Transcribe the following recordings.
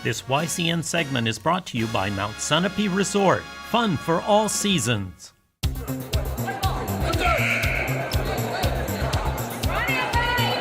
This YCN segment is brought to you by Mount Sunapee Resort. Fun for all seasons.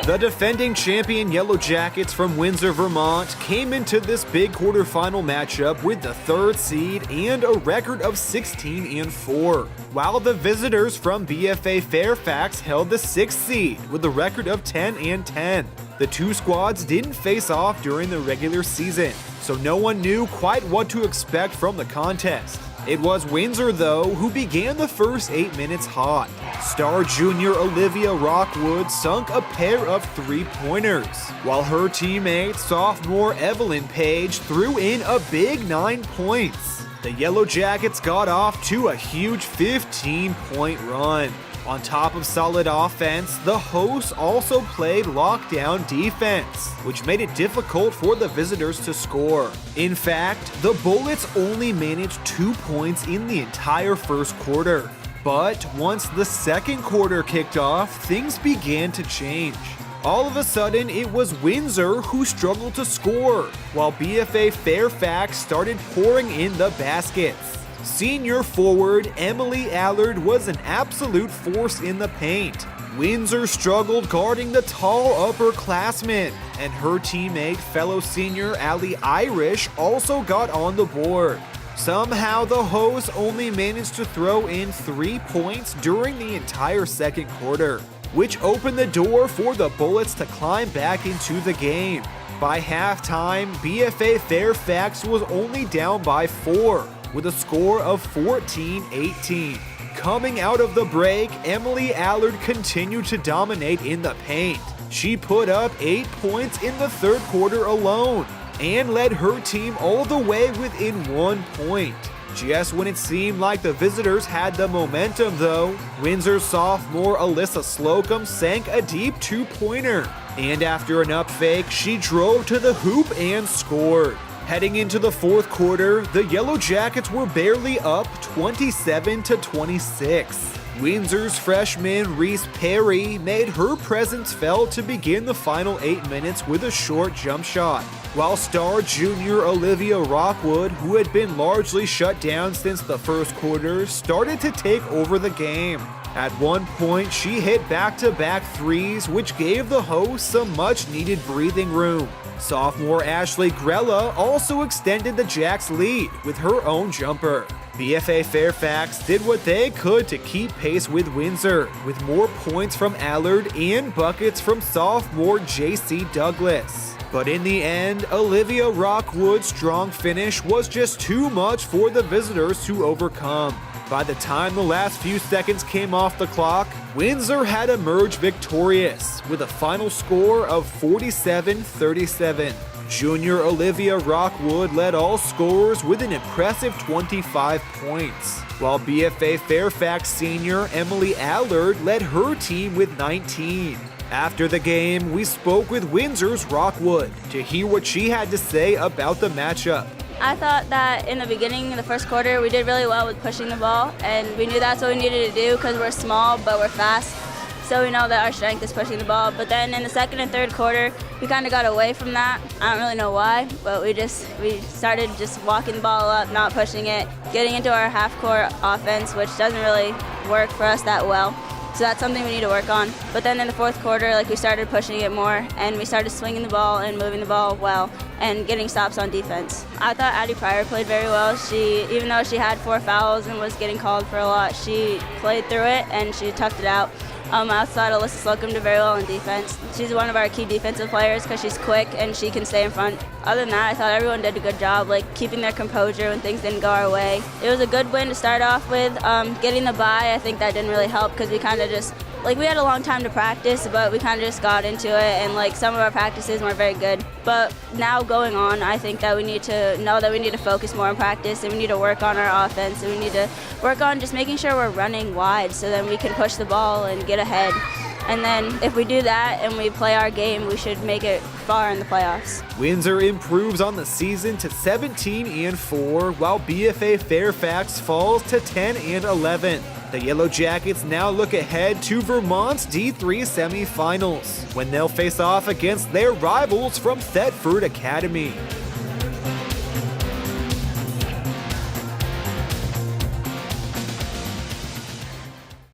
The defending champion Yellow Jackets from Windsor, Vermont came into this big quarterfinal matchup with the third seed and a record of 16-4, while the visitors from BFA Fairfax held the sixth seed with a record of 10-10. The two squads didn't face off during the regular season, so no one knew quite what to expect from the contest. It was Windsor, though, who began the first 8 minutes hot. Star junior Olivia Rockwood sunk a pair of three-pointers, while her teammate, sophomore Evelyn Page, threw in a big 9 points. The Yellow Jackets got off to a huge 15-point run. On top of solid offense, the hosts also played lockdown defense, which made it difficult for the visitors to score. In fact, the Bullets only managed 2 points in the entire first quarter. But once the second quarter kicked off, things began to change. All of a sudden, it was Windsor who struggled to score, while BFA Fairfax started pouring in the baskets. Senior forward Emily Allard was an absolute force in the paint. Windsor struggled guarding the tall upperclassmen, and her teammate, fellow senior Allie Irish, also got on the board. Somehow the hosts only managed to throw in 3 points during the entire second quarter, which opened the door for the Bullets to climb back into the game. By halftime, BFA Fairfax was only down by 4, with a score of 14-18. Coming out of the break, Emily Allard continued to dominate in the paint. She put up 8 points in the third quarter alone, and led her team all the way within 1 point. Just when it seemed like the visitors had the momentum, though, Windsor sophomore Alyssa Slocum sank a deep 2-pointer, and after an up fake, she drove to the hoop and scored. Heading into the fourth quarter, the Yellow Jackets were barely up 27-26. Windsor's freshman Reese Perry made her presence felt to begin the final 8 minutes with a short jump shot, while star junior Olivia Rockwood, who had been largely shut down since the first quarter, started to take over the game. At one point, she hit back-to-back threes, which gave the hosts some much-needed breathing room. Sophomore Ashley Grella also extended the Jacks' lead with her own jumper. BFA Fairfax did what they could to keep pace with Windsor, with more points from Allard and buckets from sophomore JC Douglas. But in the end, Olivia Rockwood's strong finish was just too much for the visitors to overcome. By the time the last few seconds came off the clock, Windsor had emerged victorious with a final score of 47-37. Junior Olivia Rockwood led all scorers with an impressive 25 points, while BFA Fairfax senior Emily Allard led her team with 19. After the game, we spoke with Windsor's Rockwood to hear what she had to say about the matchup. I thought that in the beginning of the first quarter, we did really well with pushing the ball, and we knew that's what we needed to do because we're small, but we're fast. So we know that our strength is pushing the ball. But then in the second and third quarter, we kind of got away from that. I don't really know why, but we started just walking the ball up, not pushing it, getting into our half-court offense, which doesn't really work for us that well. So that's something we need to work on. But then in the fourth quarter, we started pushing it more, and we started swinging the ball and moving the ball well and getting stops on defense. I thought Addie Pryor played very well. Even though she had 4 fouls and was getting called for a lot, she played through it and she toughed it out. Outside, Alyssa Slocum did very well in defense. She's one of our key defensive players because she's quick and she can stay in front. Other than that, I thought everyone did a good job, keeping their composure when things didn't go our way. It was a good win to start off with. Getting the bye, I think that didn't really help because we kind of just, we had a long time to practice, but we kind of just got into it, and some of our practices weren't very good. But now going on, I think that we need to know that we need to focus more on practice, and we need to work on our offense, and we need to work on just making sure we're running wide so then we can push the ball and get ahead. And then if we do that and we play our game, we should make it far in the playoffs. Windsor improves on the season to 17-4, while BFA Fairfax falls to 10-11. The Yellow Jackets now look ahead to Vermont's D3 semifinals, when they'll face off against their rivals from Thetford Academy.